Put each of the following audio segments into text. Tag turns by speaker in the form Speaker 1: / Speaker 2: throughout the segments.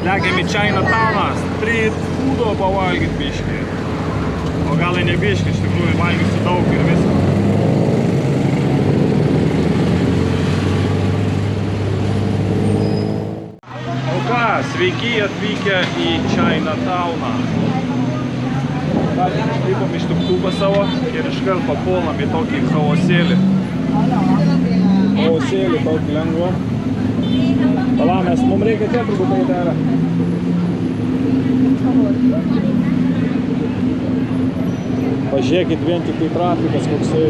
Speaker 1: Lekiam į Chinatowną, street foodo pavalgyt biškį. O gal ir ne biškį, iš tikrųjų valgysiu daug ir viską. O ką, sveiki atvykę į Chinatowną. Išlipom iš tuktuką savo ir iškart papuolam į tokį chaosėlį. Chaosėlį tokį lengvą. Palamės, mums reikia čia turbūt įtarą. Pažiūrėkit vien tik tai trafikas koksai.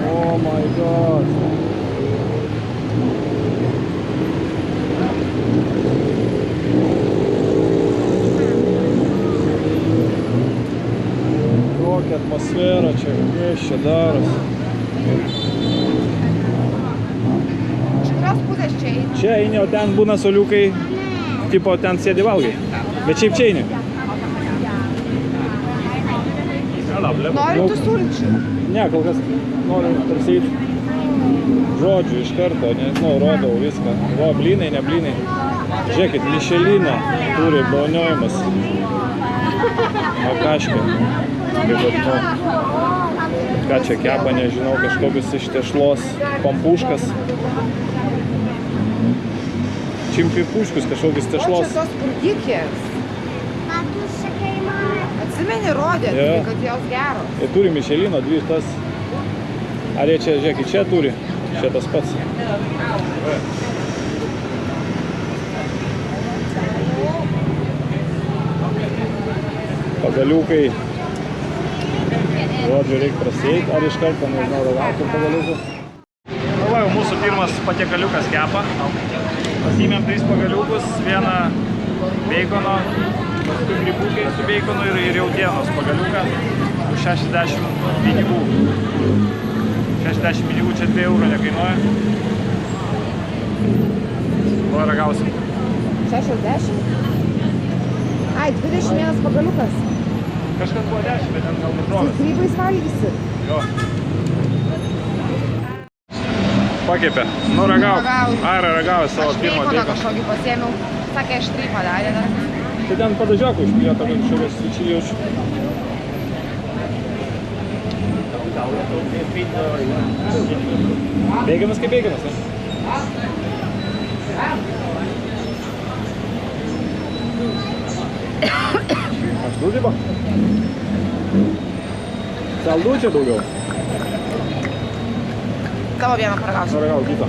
Speaker 1: Oh my god. Kokia atmosfera čia, kas čia daros. Čia eini, o ten būna soliukai, tipo ten sėdi valgai. Bet šiaip čia eini.
Speaker 2: Nori tu sulčių?
Speaker 1: Ne, kol kas noriu tarsi eiti žodžių iš karto, nežinau, rodau viską. O, blynai, ne blynai. Žiūrėkit, Michelino turi bauniojimas. Makaškė. Ką čia kepa, nežinau, kažkokius iš tešlos pampuškas. Čimpipuškus kažkokius tešlos.
Speaker 2: O čia tos spurgikės. Atsimeni, rodė, kad jos geros.
Speaker 1: Jie turi Michelino, dvi tas. Ar jie čia, žiūrėkit, čia turi. Čia tas pats. Pagaliukai. Žodžiu, reikia prasieiti. Ar iš karto, nežinau, ragauti pagaliukų. Va, jau mūsų pirmas patiekaliukas kepa. Pasiėmėm 3 pagaliukus, vieną beikono, paskui grybukai su beikonu ir jautienos pagaliuką už 60 pinigų. 60 pinigų čia 2 eurų nekainuoja. Va, ragausim.
Speaker 2: 60? Ai, 21 pagaliukas.
Speaker 1: Kažkas buvo 10, bet ten gal nutrovis.
Speaker 2: Su grybais valgysi?
Speaker 1: Jo. Pakėpė. Nu, ragau. Ar ragauju savo pirmą
Speaker 2: beikoną
Speaker 1: beikoną.
Speaker 2: kažkokį pasiėmiau. Sakė, aš 3 padarė dar.
Speaker 1: Tai ten padažiokų išpilė tokį kažkokios svičilijaučių. Beiganas kaip beiganas, ne? Aš dudiba? Saldu čia daugiau?
Speaker 2: Tavo vieną paragausiu.
Speaker 1: Paragau kitą.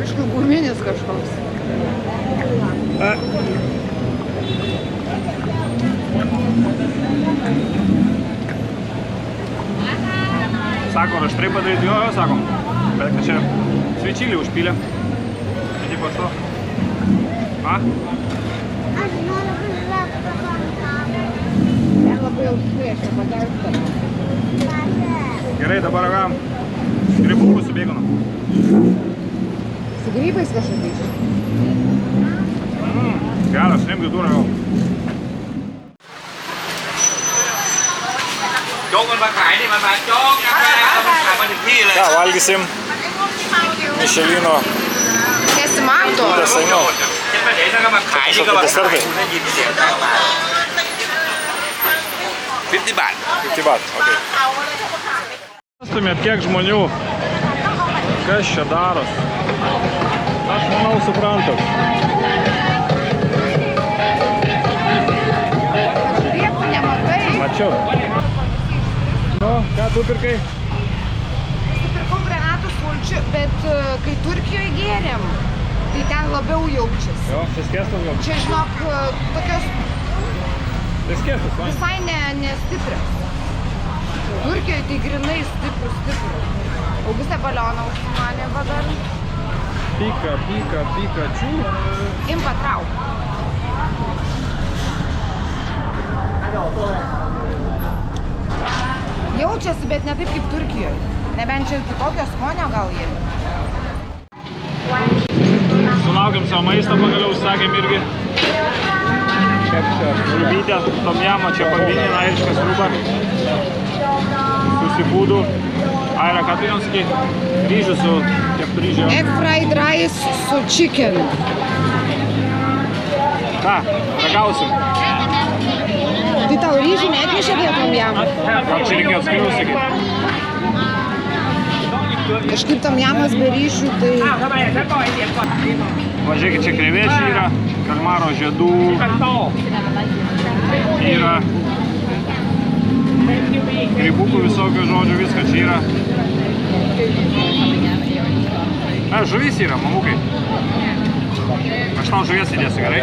Speaker 2: Aišku, guminis kažkoks.
Speaker 1: Sako, ar aštrai padaryti, jo, sakom. Bet kad čia svičilį užpylė. Tai tipo što? A?
Speaker 2: Aš noriu pažiūrėti pakankamą. Ten labai jau priešą padaryti.
Speaker 1: Gerai, dabar ragam. Grybukų su beikonu.
Speaker 2: Su grybais kažkokiais.
Speaker 1: Geras, nemgi du ragau. Ką, valgysim Michelino
Speaker 2: Nesimato.
Speaker 1: desainiau. Kažkokie desertai.
Speaker 3: 50 baht.
Speaker 1: 50 baht, okei. Pastumėt, kiek žmonių, kas čia daros. Aš manau, suprantat.
Speaker 2: Žiūrėk, nematai.
Speaker 1: Mačiau. Nu, ką tu pirkai?
Speaker 2: Nusipirkau granatų sulčių, bet kai Turkijoje gėrėm, tai ten labiau jaučiasi.
Speaker 1: Jo, čia skėstas gal?
Speaker 2: Čia, žinok, tokios
Speaker 1: Tai skėstas, va?
Speaker 2: visai nestiprios. Turkijoje tai grinai stiprus. Augustė balioną užsimanė vadar.
Speaker 1: Pikačių.
Speaker 2: Im patrauk. Jaučiasi, bet ne taip kaip Turkijoje. Nebent čia kitokio skonio gal jie.
Speaker 1: Sulaukėm savo maistą, pagaliau užsakėm irgi. Sriubytę, tomjamą, čia pagrindinė airiška sriuba. Susipūdų. Aira, ką tu jums sakei? Ryžių su keptų ryžių.
Speaker 2: Egg fried rice su chicken.
Speaker 1: Ką, ragausim?
Speaker 2: Tai tau ryžių neatnešė vietom jam?
Speaker 1: Gal čia reikėjo atskiriau sakyti?
Speaker 2: Kažkaip tam jamas be ryžių, tai...
Speaker 1: Va, žiūrėkit, čia krevečiai yra, kalmaro žiedų yra, grybukų visokio žodžių, viską čia yra. Žuvis yra, mamukai. Aš tau žuvies įdėsiu, gerai?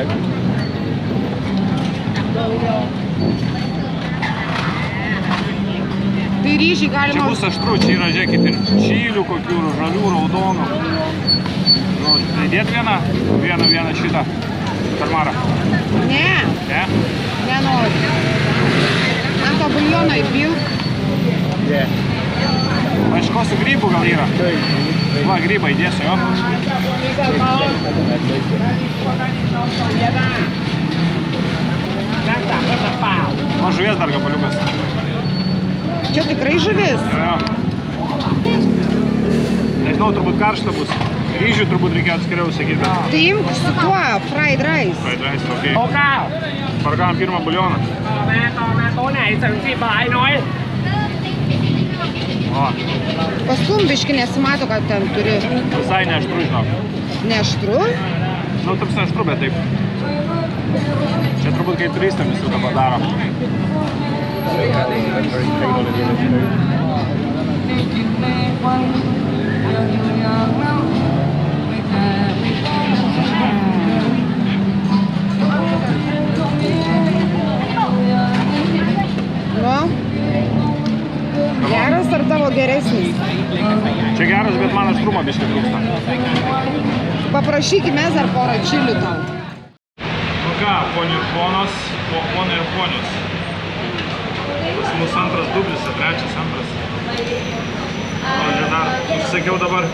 Speaker 2: Tai ryžiai
Speaker 1: Čia
Speaker 2: galima...
Speaker 1: bus aštru, čia yra, žiūrėkit, ir čilių kokių, žalių, raudonų. Tai dėt vieną šitą kalmarą.
Speaker 2: Ne,
Speaker 1: Ne?
Speaker 2: nenoriu. Ant to buljono įpilk.
Speaker 1: Paieškosiu grybų gal yra. Va, grybą įdėsiu, jo. Va, žuvies dar gabaliukas.
Speaker 2: Čia tikrai žuvis.
Speaker 1: Jo. Nežinau, turbūt karšta bus. Ryžių turbūt reikėjo atskiriau sakyti.
Speaker 2: Tai imk su tuo fried rice.
Speaker 1: Fried rice, okei. Pargavom pirmą buljoną. O,
Speaker 2: Pastum biški nesimato, kad ten turi
Speaker 1: visai neaštru, žinok.
Speaker 2: neaštru.
Speaker 1: Nu, tarsi neaštru, bet taip. Čia turbūt kaip turistam visų dabar daro.
Speaker 2: Nu, geras ar tavo geresnis?
Speaker 1: Čia geras, bet man aštrumo biškai trūksta.
Speaker 2: Paprašykime dar porą čilių tau.
Speaker 1: Nu ką, ponai ir ponios. Pas mus antras dublis, trečias antras. Žodžiu, dar užsakiau dabar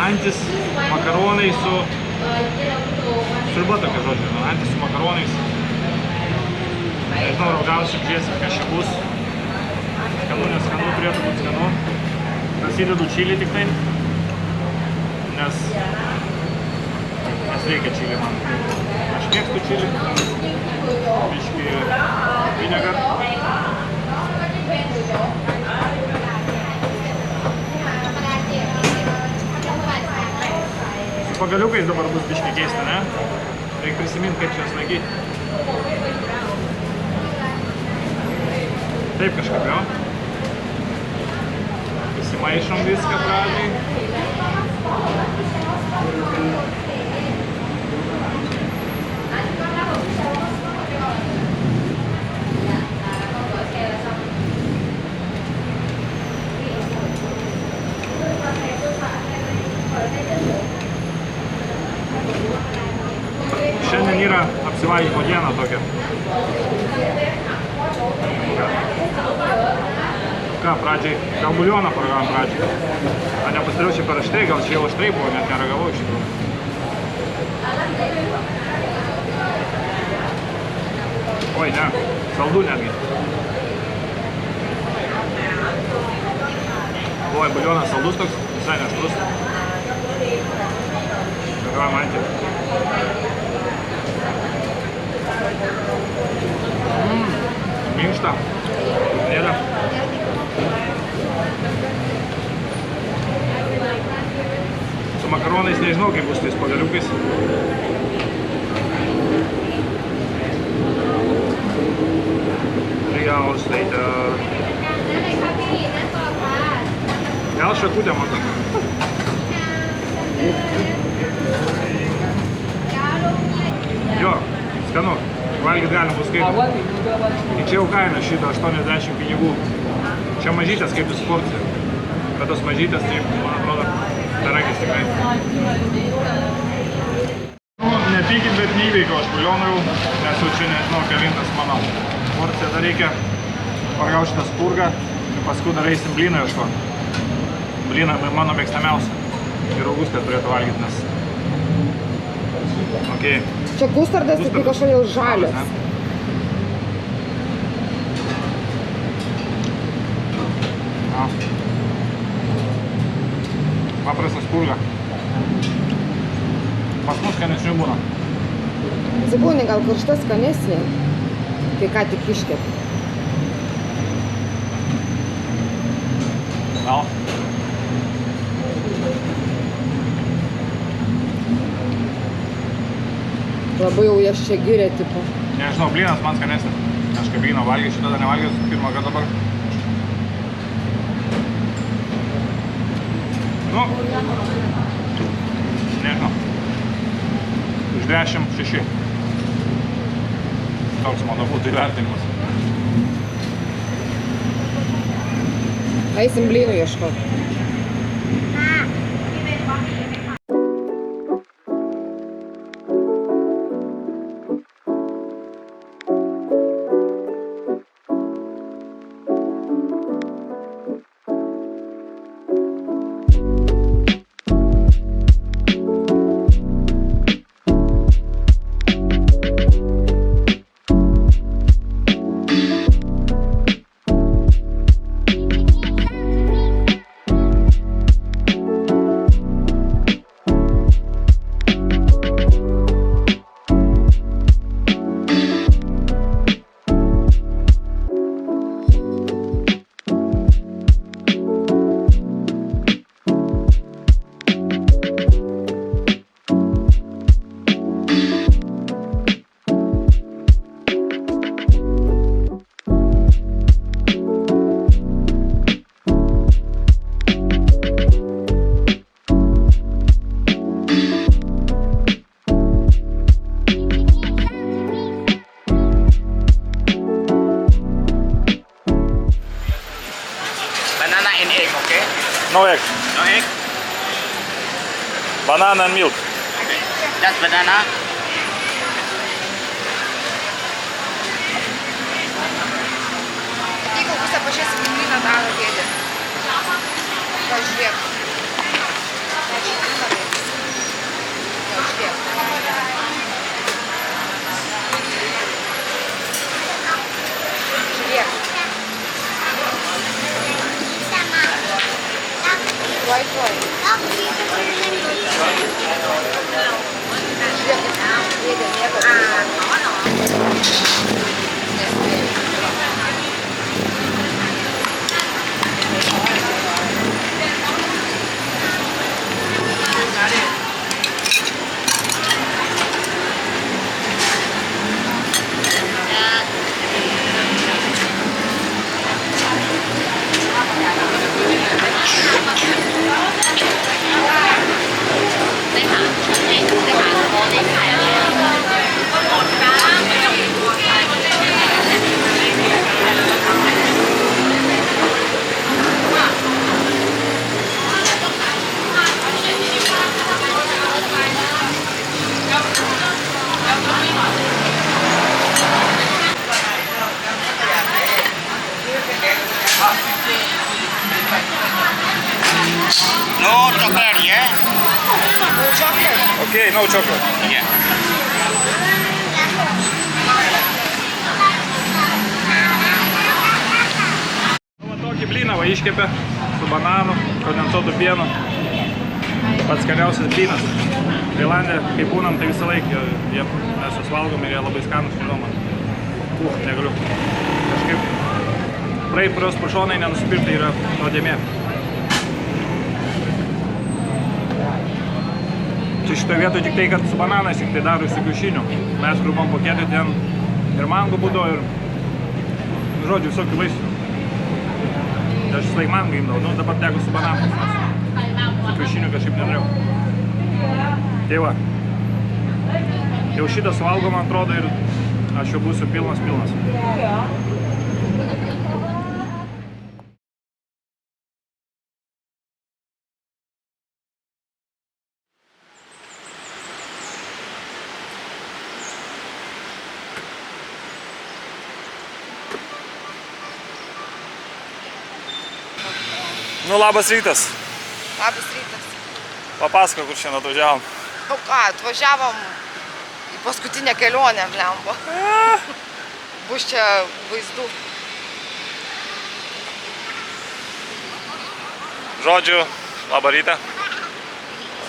Speaker 1: antis makaronai su... Sriuba tokia, žodžiu, antis su makaronais. Nežinau, raugiausiu, žiūrėsim, kas čia bus. Skanu, neskanu, turėtų būti skanu. Prasidedu čilį tik tai, nes reikia čilį man. Aš mėgstu čilį, biškį vinegar. Su pagaliukais dabar bus biškį keista, ne? Reikia prisiminti, kaip čia laikyti. Taip kažkaip, jo. Įsimaišom viską pradžiai. Šiandien yra apsivalgymo diena tokia. Ką, pradžiai, gal buljoną paragavom pradžiai. A nepastariau čia per aštrai, gal čia jau aštrai buvo, net neragavau iš tikrųjų. Oi, ne, saldu netgi. Oi, buljonas saldus toks, visai neaštrus. Ragavom antį. Minkšta. Nėra. Su makaronais nežinau, kaip bus tais pagaliukais. 3 hours later. Gal šakutę matau. Jo, skanu. Valgyt galima bus skaityti. Tai čia jau kaina šito 80 pinigų. Čia mažytės kaip jūs porcija. Bet tos mažytės, tai man atrodo, daragis tikrai. Nepykit, bet neįveikiau aš buljoną jau, nes jau čia nežinau, kelintas mano porcija. Dar reikia pargauti šitą spurgą ir paskui dar eisim blyną ieškoti. Blyną mano mėgstamiausia. Ir Augustė turėtų valgyti, nes... Okay.
Speaker 2: Čia kustardas, tai kažkodėl žalias.
Speaker 1: Paprastas purga. Pas mus skanesnių būna.
Speaker 2: Zibūnai gal karšta skanesnė, kai ką tik iškep.
Speaker 1: Gal.
Speaker 2: Labai jau jas čia giria, tipo.
Speaker 1: Nežinau, blynas man skanesnis. Aš kaip blyno valgiau, šitą dar nevalgiau, pirmą kartą dabar. Nu, nežinau. Iš 10 6. Toks mano būtų įvertinimas.
Speaker 2: Eisim blynų ieškot.
Speaker 3: Banana and egg, okay?
Speaker 1: No egg.
Speaker 3: No egg?
Speaker 1: Banana and milk.
Speaker 3: Okay. Just banana.
Speaker 2: Jeigu pusę pažiūrėsim, blyną daro dėdė. Gal žiūrėk. Gal žiūrėk. Žiūrėk. Tuoj. Žiūrėk, dėdė mėgo blyną.
Speaker 3: No chocolate, yeah?
Speaker 2: No chocolate.
Speaker 1: Okay, no chocolate.
Speaker 3: Yeah.
Speaker 1: Va tokį blyną va iškepė su bananu, kondensuotu pienu. Pats skaniausias blynas. Tailandė, kai būnam, tai visą laiką mes juos valgom ir jie labai skanūs, nežinau man. Negaliu. Kažkaip praėjus pušonai nenusipirkti yra nuodėmė. Čia šitoje vietoje tik tai, kad su bananais tik tai daro su kiaušiniu. Mes grubom pakėti ten ir mango būdo ir, žodžiu, visokių vaisių. Aš vis laik mango imdavau, nu dabar teko su bananais, nes su kiaušiniu kažkaip nedariau. Tai va, jau šitą suvalgo, man atrodo, ir aš jau būsiu pilnas. Nu, labas rytas.
Speaker 2: Labas rytas.
Speaker 1: Papasako, kur šiandien atvažiavom.
Speaker 2: Nu ką, atvažiavom į paskutinę kelionę, blemba. Bus čia vaizdų.
Speaker 1: Žodžiu, labą rytą.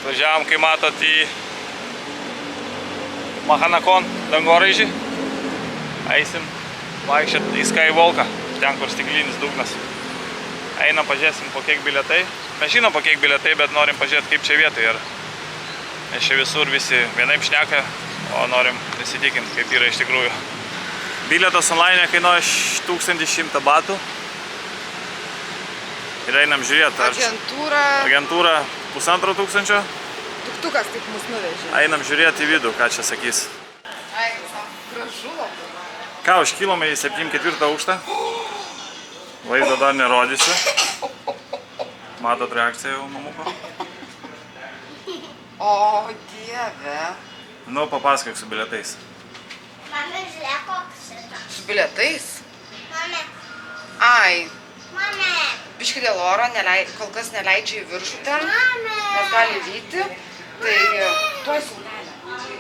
Speaker 1: Važiavom, kai matot, į Mahanakon dangoraižį. Eisim vaikščiat į Skywalką, ten kur stiklinis dugnas. Einam, pažiūrėsim, po kiek bilietai. Mes žinom, po kiek bilietai, bet norim pažiūrėti, kaip čia vietoj yra. Nes čia visur visi vienaip šneka, o norim įsitikinti, kaip yra iš tikrųjų. Bilietas online kainuoja 1100 batų. Ir einam žiūrėti. Agentūra 1500.
Speaker 2: Tuktukas taip mus nuvežė.
Speaker 1: Einam žiūrėti į vidų, ką čia sakys.
Speaker 2: Ai, gražu labai.
Speaker 1: Ką, užkilome į 74 aukštą. Vaizdą dar nerodysiu. Matot reakciją jau mamuko?
Speaker 2: O, Dieve.
Speaker 1: Nu, papasakok su bilietais.
Speaker 4: Mame, žiūrėk, koks šitas.
Speaker 2: Su bilietais?
Speaker 4: Mame,
Speaker 2: Ai,
Speaker 4: mame,
Speaker 2: biškį dėl oro kol kas neleidžia į viršų ten,
Speaker 4: mame.
Speaker 2: nes gali vyti. Tai, tuoj saulelė.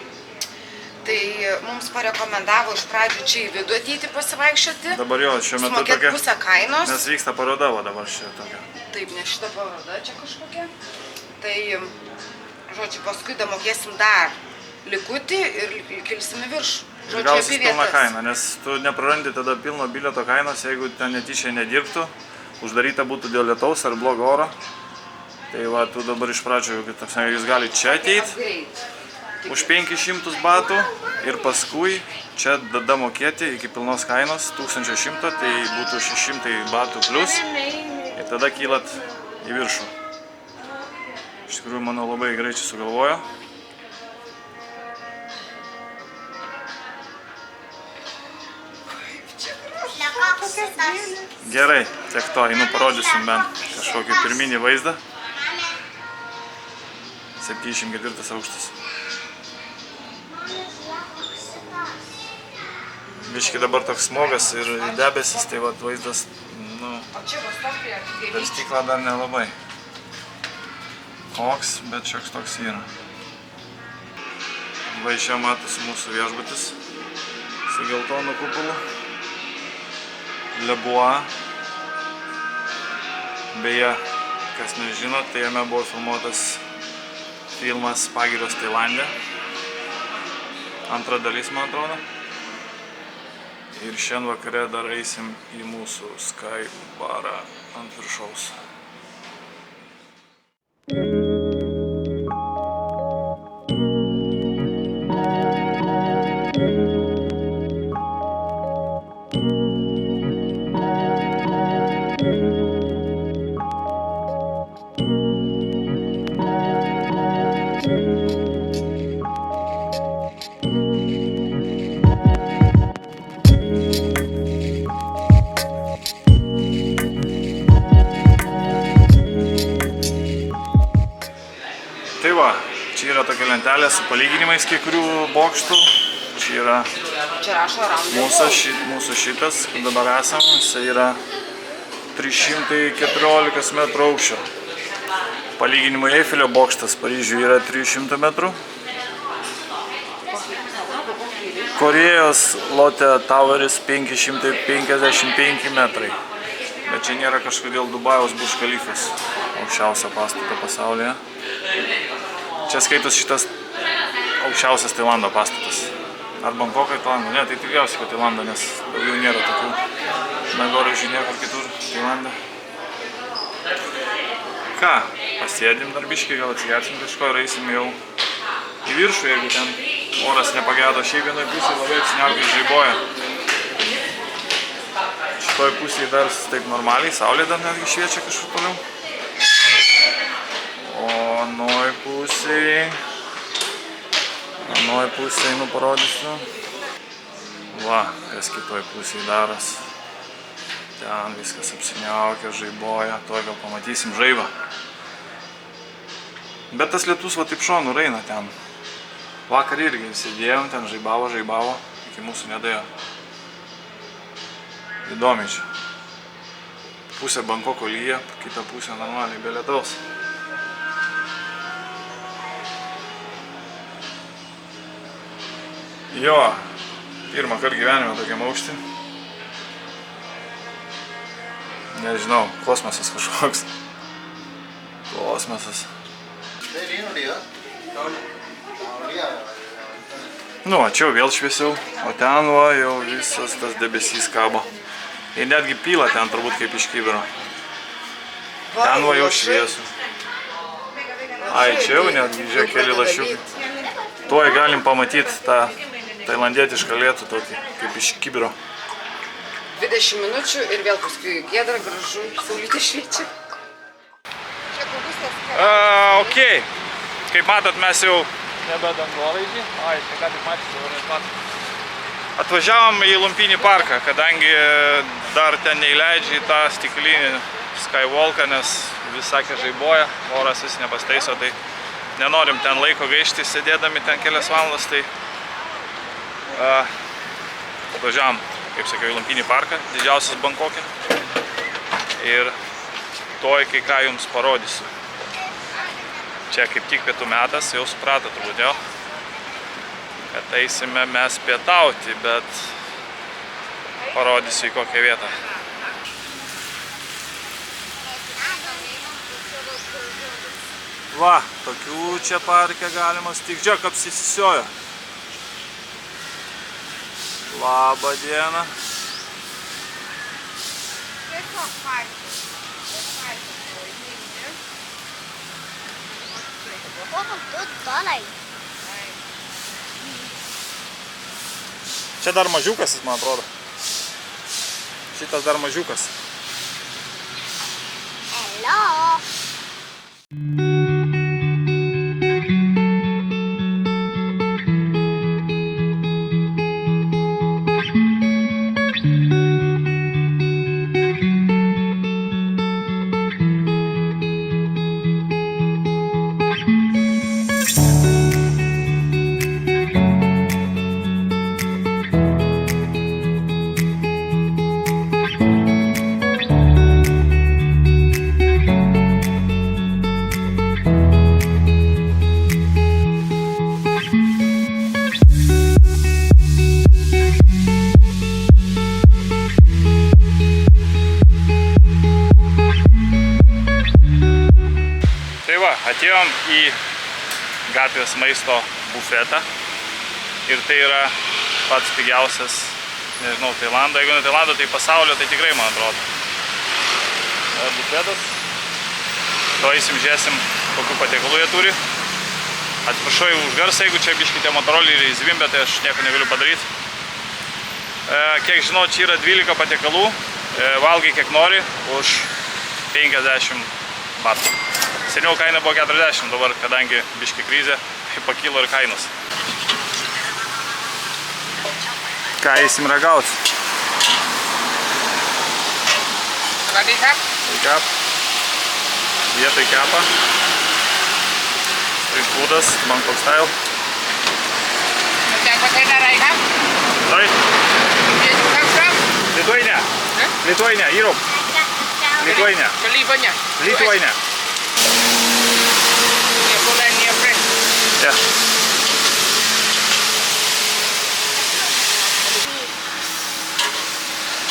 Speaker 2: Tai mums parekomendavo iš pradžių čia į vidų ateiti pasivaikščioti.
Speaker 1: Dabar jo, šiuo metu
Speaker 2: sumokėt
Speaker 1: tokia,
Speaker 2: pusę kainos.
Speaker 1: nes vyksta paroda, va dabar čia tokia.
Speaker 2: Taip, nes šita paroda čia kažkokia. Tai, žodžiu, paskui damokėsim dar likutį ir kilsim į viršų.
Speaker 1: Ir
Speaker 2: Žodžiu,
Speaker 1: gausis
Speaker 2: apie
Speaker 1: pilna
Speaker 2: vietas.
Speaker 1: kaina, nes tu neprarandi tada pilno bilieto kainos, jeigu ten netyčia nedirbtų, uždaryta būtų dėl lietaus ar blogo oro. Tai va, tu dabar iš pradžių, jūs galite čia ateiti už 500 batų ir paskui čia damokėti iki pilnos kainos 1100, tai būtų 600 batų plus ir tada kylat į viršų. Iš tikrųjų, manau, labai gerai čia sugalvojo.
Speaker 4: Ne koks šitas.
Speaker 1: Gerai, tiek to, einu parodysim bent kažkokį pirminį vaizdą. 74 aukštas.
Speaker 4: Mame, žiūrėk, koks šitas.
Speaker 1: Biški dabar toks smogas ir debesis, tai va vaizdas, nu,
Speaker 2: O čia va stopija,
Speaker 1: per stiklą dar nelabai. Koks, bet šioks toks yra. Va iš čia matosi mūsų viešbutis su geltonu kupolu. Le Bois. Beje, kas nežinot, tai jame buvo filmuotas filmas Pagirios Tailande. Antra dalis, man atrodo. Ir šiandien vakare dar eisim į mūsų Sky barą ant viršaus. Tai va, čia yra tokia lentelė su palyginimais kai kurių bokštų. Čia yra
Speaker 2: Čia rašo Rambo.
Speaker 1: mūsų šitas, kur dabar esam, jisai yra 314 metrų aukščio. Palyginimui Eifelio bokštas Paryžiuje yra 300 metrų. Korėjos Lotte Toweris 555 metrai. Bet čia nėra kažkodėl Dubajaus Burj Khalifas, aukščiausio pastato pasaulyje. Čia skaitos šitas aukščiausias Tailando pastatas. Ar Bankoko į Tailando? Ne, tai tikriausiai, kad Tailando, nes daugiau nėra tokių dangoraižių niekur kitur Tailande. Ką, pasėdim dar biškį, gal atsigersim kažko ir eisim jau į viršų, jeigu ten oras nepagedo. Šiaip vienoj pusėje labai apsiniaukiai žaiboja. Šitoj pusėje dar taip normaliai, saulė dar netgi šviečia kažkur toliau. O anoj pusėje, nu parodysiu. Va, kas kitoj pusėje daras. Ten viskas apsiniaukia, žaiboja, tuoj gal pamatysim žaibą. Bet tas lietus va taip šonu raina ten. Vakar irgi sėdėjom, ten žaibavo, iki mūsų nedėjo. Įdomiai čia. Pusė Bankoko lyja, kita pusė normaliai be lietaus. Jo, pirmą kartą gyvenime tokiam aukštį. Nežinau, kosmosas kažkoks. Kosmosas. Nu, o čia jau vėl šviesiau, o ten va jau visas tas debesys kabo. Ir netgi pyla ten turbūt kaip iš kibiro. Ten va jau šviesu. Ai, čia jau netgi, žiūrėk, keli lašiukai. Tuoj galim pamatyti tą tailandietišką lietų tokį, kaip iš kibiro.
Speaker 2: 20 minučių ir vėl paskui giedra, gražu, saulytė šviečia.
Speaker 1: Ok, kaip matot, mes jau nebe dangoraižį. Ai, tai ką tik matysite, jau net atvažiavom į Lumpinį parką, kadangi dar ten neįleidžia į tą stiklinį skywalką, nes vis sakė žaiboja, oras vis nepasteiso, tai nenorim ten laiko gaišti, sėdėdami ten kelias valandas, tai atvažiavom, kaip sakiau, į Lumpinį parką, didžiausias Bankoke. Ir toj kai ką jums parodysiu. Čia kaip tik pietų metas, jau suprato turbūt jau, kad eisime mes pietauti, bet parodysiu į kokią vietą. Va, tokių čia parke galima sutikti. Žiūrėk, apsisisiojo. Labą dieną. Čia dar mažiukas, man atrodo. Šitas dar mažiukas.
Speaker 4: Hello.
Speaker 1: Atėjom į gatvės maisto bufetą ir tai yra pats pigiausias, nežinau, Tailando, jeigu ne Tailando, tai pasaulio, tai tikrai, man atrodo. Bufetas. To įsimžiūrėsim, kokių patiekalų jie turi. Atsiprašau už garsą, jeigu čia biškite motorolį zvimbia, tai aš nieko negaliu padaryti. Kiek žinau, čia yra 12 patiekalų, valgai kiek nori už 50 batų. Seniau kaina buvo 40, dabar, kadangi biški krizė, tai pakilo ir kainos. Ką eisim ragauti? Kep. Vietoj kepa. Street foodas, Bangkok style. Sorry? Lithuania. Lithuania, Europe. Lithuania. Lithuania. Yeah.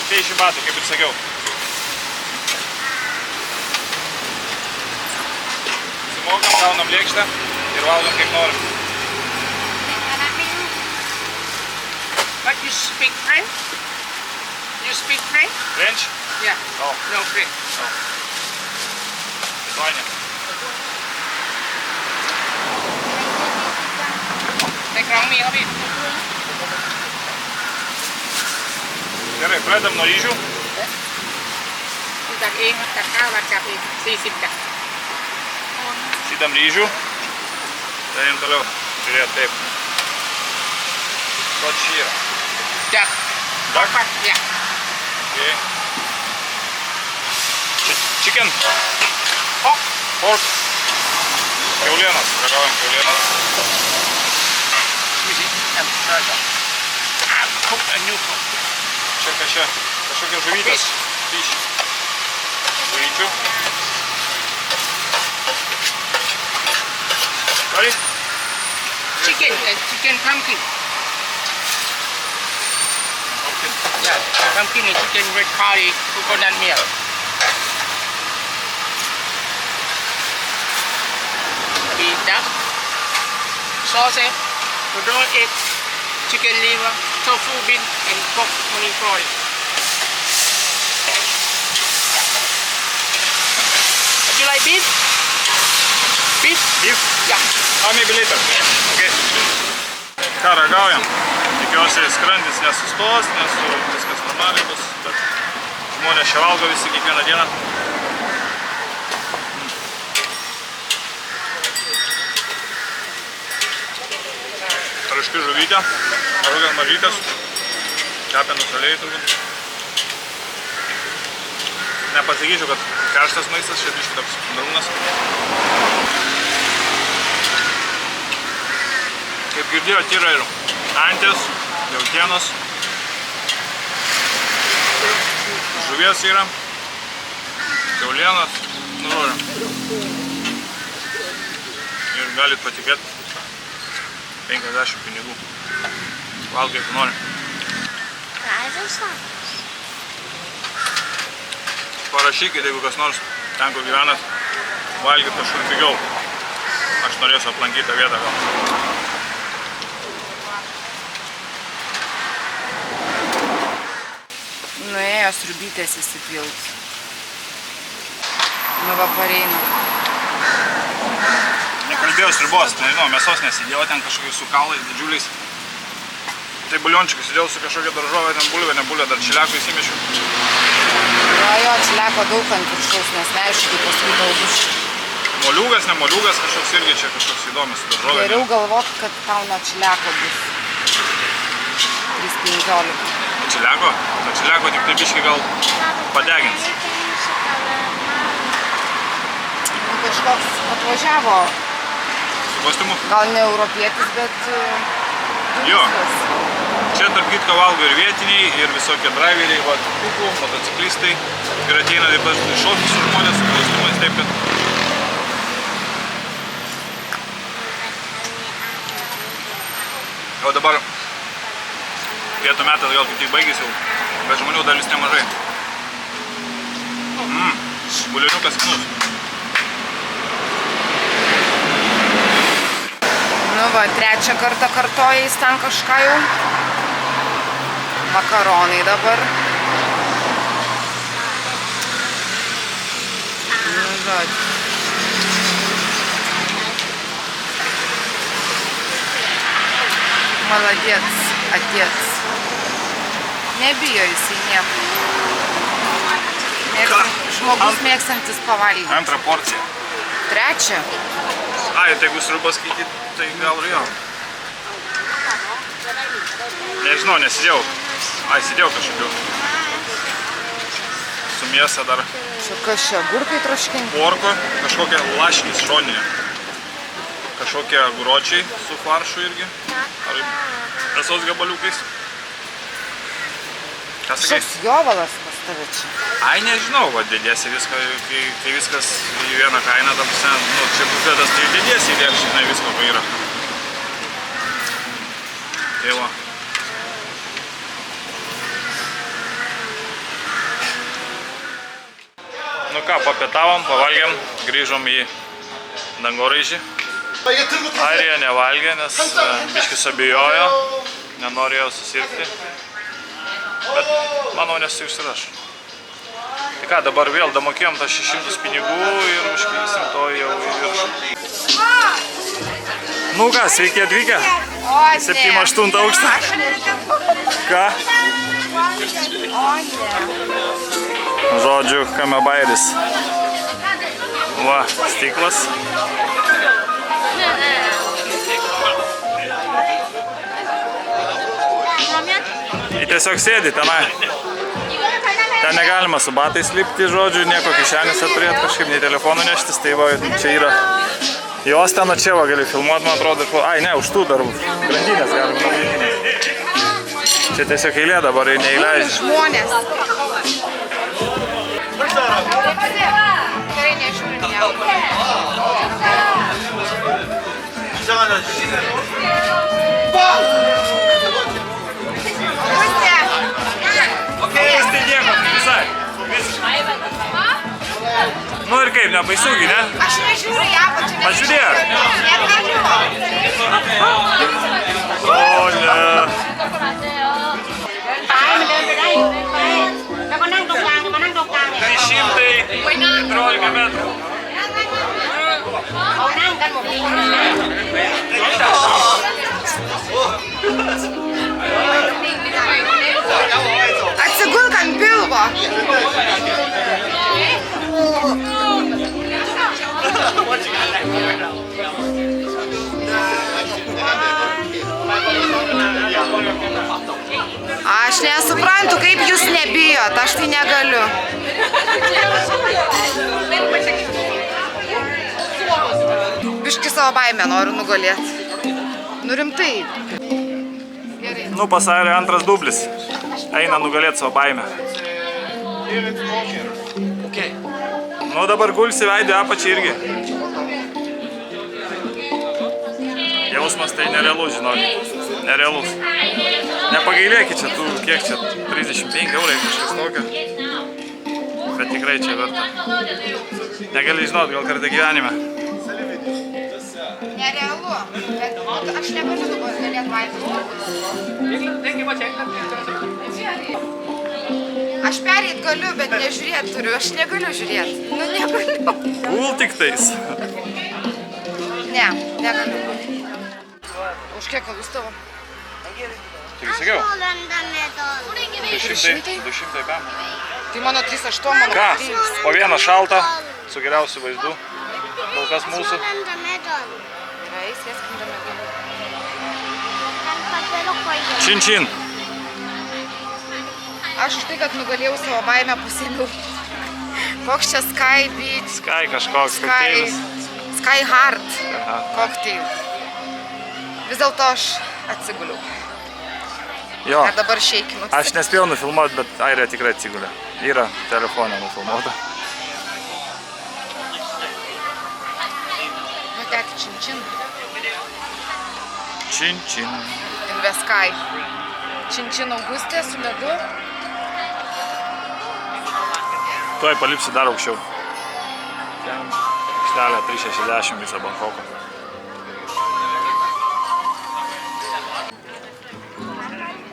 Speaker 1: Tai 10 batų, kaip ir sakiau. Simokam, gaunam lėkštę ir valgom kaip norim.
Speaker 5: But you speak French? You speak French?
Speaker 1: French?
Speaker 5: Yeah.
Speaker 1: No.
Speaker 5: No French.
Speaker 1: No. Lithuania.
Speaker 5: ในกล่องมีครับพี่
Speaker 1: Gerai, pradedam nuo ryžių.
Speaker 5: จัดเองครับจัดข้าวรัดจับเอง40จัด
Speaker 1: Šitam ryžių. Darim toliau. Žiūrėt taip. Ko čia yra?
Speaker 5: จัด
Speaker 1: Duck?
Speaker 5: ปักเนี่ย
Speaker 1: Okay. Chicken. Pork. Kiaulienos. Ragaujam kiaulienos. Čia kažkokios žuvytės. Fish. Žuvyčių. Sorry?
Speaker 5: chicken pumpkin yeah pumpkin and chicken red curry coconut milk sauce. We don't eat chicken liver, tofu bean, and pork only fry. Would you like beef? Beef?
Speaker 1: Beef?
Speaker 5: Yeah.
Speaker 1: Maybe later. Okay. Ką ragaujam? Tikiuosi skrandis nesustos, nes viskas normaliai bus, bet žmonės čia valgo visi kiekvieną dieną. Traški žuvytė, kažkokias mažytės, kepenų saliai turbūt. Nepasakyčiau, kad karštas maistas, čia biškį toks drūnas. Kaip girdėjot, yra ir antis, jautienos, žuvies yra, kiaulienos, nu žodžiu. Ir galit patikėti 50 pinigų. Valgai, kai nori. Parašykite, jeigu kas nors ten, kur gyvenat, valgyti kažkur pigiau. Aš norėsiu aplankyti tą vietą gal.
Speaker 2: Nuėjo sriubytės įsipilt. Nu va pareina.
Speaker 1: Nekalbėjau sriubos, nežinau, mėsos nesidėjau ten kažkokiais su kaulais didžiuliais. Tai buliončikai sėdėjau su kažkokia daržovė, ten bulvė, ne bulvė, dar čiliako įsimečiau.
Speaker 2: Jo, čiliako daug ant viršaus, nes neaišku, kaip paskui tau bus.
Speaker 1: Moliūgas, ne moliūgas, kažkoks irgi čia kažkoks įdomus su daržovė.
Speaker 2: Geriau galvot, kad tau nuo čiliako bus 3,15.
Speaker 1: Čiliako? To čiliako tik tai biškį gal padegins.
Speaker 2: Nu, kažkoks atvažiavo.
Speaker 1: Su kostiumu?
Speaker 2: Gal ne europietis, bet
Speaker 1: Jo.
Speaker 2: turistas.
Speaker 1: Čia tarp kitko valgo ir vietiniai, ir visokie driveriai, tukų, motociklistai. Ir ateina taip pat šokti su žmonės su kostiumais, taip kad... O dabar pietų metas gal kaip tik baigėsi jau, bet žmonių dalis nemažai. Bulioniukas skanus.
Speaker 2: Nu va, trečią kartą kartoja jis ten kažką jau. Makaronai dabar. Nu, žodžiu. Молодец, отец. Nebijo jisai nieko. Žmogus mėgstantis pavalgyti.
Speaker 1: Antrą porciją.
Speaker 2: Trečią?
Speaker 1: Ai, tai jeigu sriubą skaityti, tai gal ir jo. Nežinau, nesidėjau. Ai, sėdėjau kažkokiu. Su mėsa dar.
Speaker 2: Čia kas čia, agurkai troškinti?
Speaker 1: Porko, kažkokia laškis šoninė. Kažkokie guročiai su faršu irgi. Ar mėsos gabaliukais. Ką sakai?
Speaker 2: Šoks jovalas pas tave čia.
Speaker 1: Ai, nežinau, va, dėdėsi viską, kai viskas į vieną kainą, ta prasme, nu, čia bufetas, tai dėdėsi įdėks, žinai, visko yra. Tai va. Nu ką, papietavom, pavalgėm, grįžom į dangoraižį. Airija nevalgė, nes biškis abejojo, nenorėjo susirgti. Bet, manau, nesuišsiraš. Tai ką, dabar vėl damokėjom tą 600 pinigų ir užklysim to jau į viršų. Nu ką, sveiki atvykę? 7-8 aukštą. Ką? Žodžiu, kamebairis. Va, stiklas. Ir tiesiog sėdi tenai. Ten negalima su batais lipti, žodžiu, nieko kišenėse turėti kažkaip, nei telefonų neštis, tai va, čia yra. Jos ten čia va gali filmuoti, man atrodo. Ai, ne, už tų dar grandinės galima. Čia tiesiog eilė dabar neįleidžia.
Speaker 2: Žmonės. Gerai, nežiūrim nieko.
Speaker 1: Pusė nieko, visai. Nu ir kaip, nebaisugi, ne?
Speaker 2: Aš nežiūriu ją, pačiu nežiūriu.
Speaker 1: Pažiūrėk.
Speaker 2: Negaliu. Atsigulk ant pilvo. Aš nesuprantu, kaip jūs nebijot, aš tai negaliu. Biški savo baimę noriu nugalėti. Nu rimtai. Gerai.
Speaker 1: Nu, pasarė antras dublis. Eina nugalėti savo baimę. Nu, dabar gulsi veidį apačią irgi. Jausmas tai nerealus, žinokit. Nerealus. Nepagailėkit čia tų, kiek čia, 35 eurai kažkas tokio. Bet tikrai čia verta. Negali žinot, gal kartą gyvenime.
Speaker 2: Nerealu. Bet aš negaliu dabar galėti baimę. Aš pereit galiu, bet nežiūrėt turiu. Aš negaliu žiūrėti. Nu, negaliu.
Speaker 1: Gul tik tais.
Speaker 2: Ne, negaliu. Už kiek alus tavo?
Speaker 1: Tik sakiau.
Speaker 2: 200?
Speaker 1: 200 bam.
Speaker 2: Tai mano 3,8, mano
Speaker 1: Ką?
Speaker 2: 3.
Speaker 1: Po vieną šaltą, su geriausiu vaizdu. Kol kas mūsų.
Speaker 2: Gerai, sėskim domėdami.
Speaker 1: Čin čin.
Speaker 2: Aš už tai, kad nugalėjau savo baimę, pasėmiau. Koks čia Sky Beach?
Speaker 1: Sky kažkoks kokteilis.
Speaker 2: Sky Heart
Speaker 1: Aha.
Speaker 2: kokteil. Vis dėlto aš atsiguliau.
Speaker 1: Jo.
Speaker 2: Ir dabar šeikinu.
Speaker 1: Aš nespėjau nufilmuoti, bet Airė tikrai atsigulė. Yra telefonė nufilmuota.
Speaker 2: Nutek čin-čin.
Speaker 1: Čin čin.
Speaker 2: Inveskai. Čin-čin Augustė su ledu.
Speaker 1: Tuoj palipsiu dar aukščiau. Ten aikštelė 360 visą Bankoko.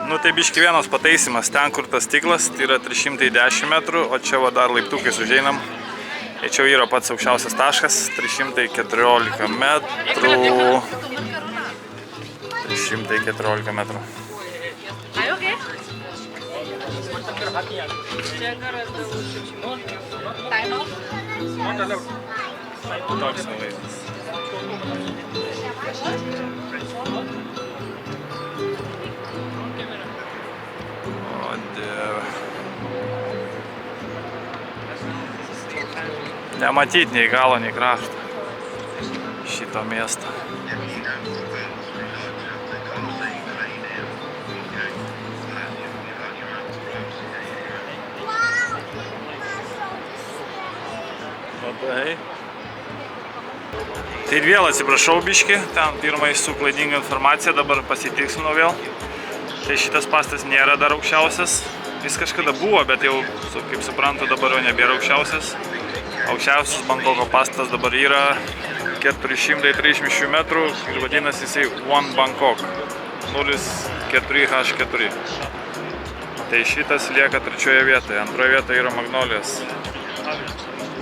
Speaker 1: Nu tai biški vienas pataisimas, ten kur tas stiklas, tai yra 310 metrų, o čia va dar laiptukais užeinam. Ir čia yra pats aukščiausias taškas, 314 metrų. 314 metrų. Toks vaizdas. O dieve. Nematyt nei galo, nei krašto šito miesto. Labai. Tai vėl atsiprašau biški, ten pirmai su klaidinga informacija, dabar pasitikslinau vėl. Tai šitas pastas nėra dar aukščiausias. Jis kažkada buvo, bet jau, kaip suprantu, dabar jau nebėra aukščiausias. Aukščiausias Bankoko pastas dabar yra 430 metrų ir vadinasi jisai One Bangkok 04H4. Tai šitas lieka trečioje vietoje. Antroje vietoje yra Magnolijas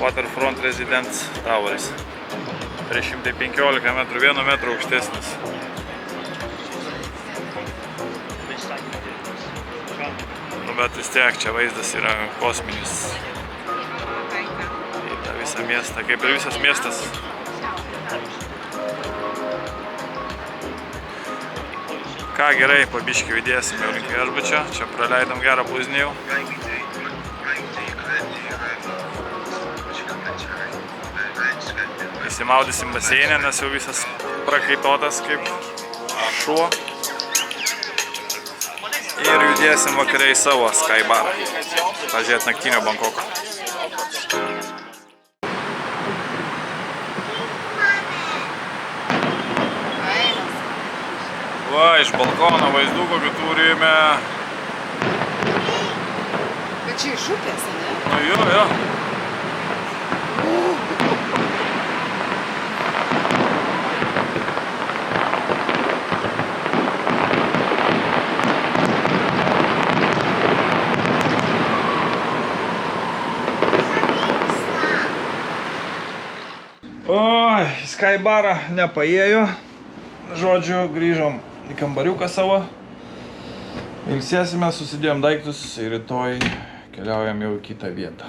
Speaker 1: Waterfront Residence Towers. 315 metrų, 1 metrų aukštesnis. Nu, bet vis tiek čia vaizdas yra kosminis. Į tą visą miestą, kaip ir visas miestas. Ką gerai, po biškį judėsime jau link viešbučio. Čia praleidom gerą pusdienį jau. Įsimaudysim baseinę, nes jau visas prakaitotas kaip šuo. Ir judėsim vakare į savo Sky barą. Pažiūrėti naktinio Bankoko. Va, iš balkono vaizdų kokį turime.
Speaker 2: Bet čia iš upės, ne?
Speaker 1: Nu jo. Sky barą nepaėjo. Žodžiu, grįžom į kambariuką savo. Ilsėsime, susidėjom daiktus ir rytoj keliaujam jau į kitą vietą.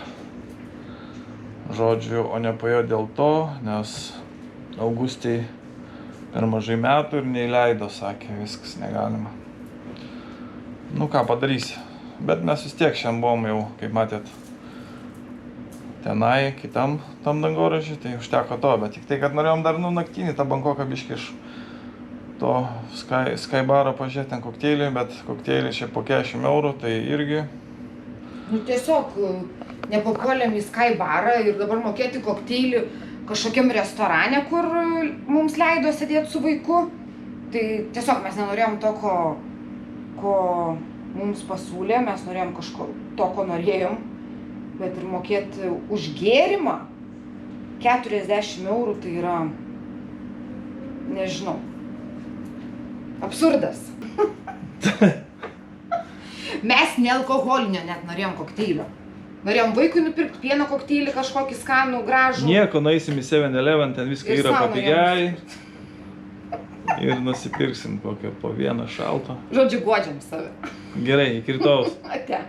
Speaker 1: Žodžiu, o nepaėjo dėl to, nes Augustei per mažai metų ir neįleido, sakė, viskas negalima. Nu ką padarysi, bet mes vis tiek šiandien buvom jau, kaip matėt, tenai, kitam tam dangoraižiui, tai užteko to, bet tik tai, kad norėjom dar naktinį tą Bankoką biškį iš to Sky baro pažiūrėti ten kokteilį, bet kokteilį čia po 40 eurų, tai irgi.
Speaker 2: Nu tiesiog nepapuolėm į Sky barą ir dabar mokėti kokteilį kažkokiam restorane, kur mums leido sėdėti su vaiku. Tai tiesiog mes nenorėjom to, ko mums pasiūlė, mes norėjom kažko to, ko norėjom, bet ir mokėti už gėrimą 40 eurų, tai yra, nežinau, absurdas. Mes nealkoholinio net norėjom kokteilio. Norėjom vaikui nupirkti pieno kokteilį, kažkokį skanų, gražų.
Speaker 1: Nieko, nueisim į 7-Eleven, ten viską yra papigiai. Ir nusipirksim kokio po vieną šalto.
Speaker 2: Žodžiu, guodžiam save.
Speaker 1: Gerai, iki rytojaus.
Speaker 2: Ate.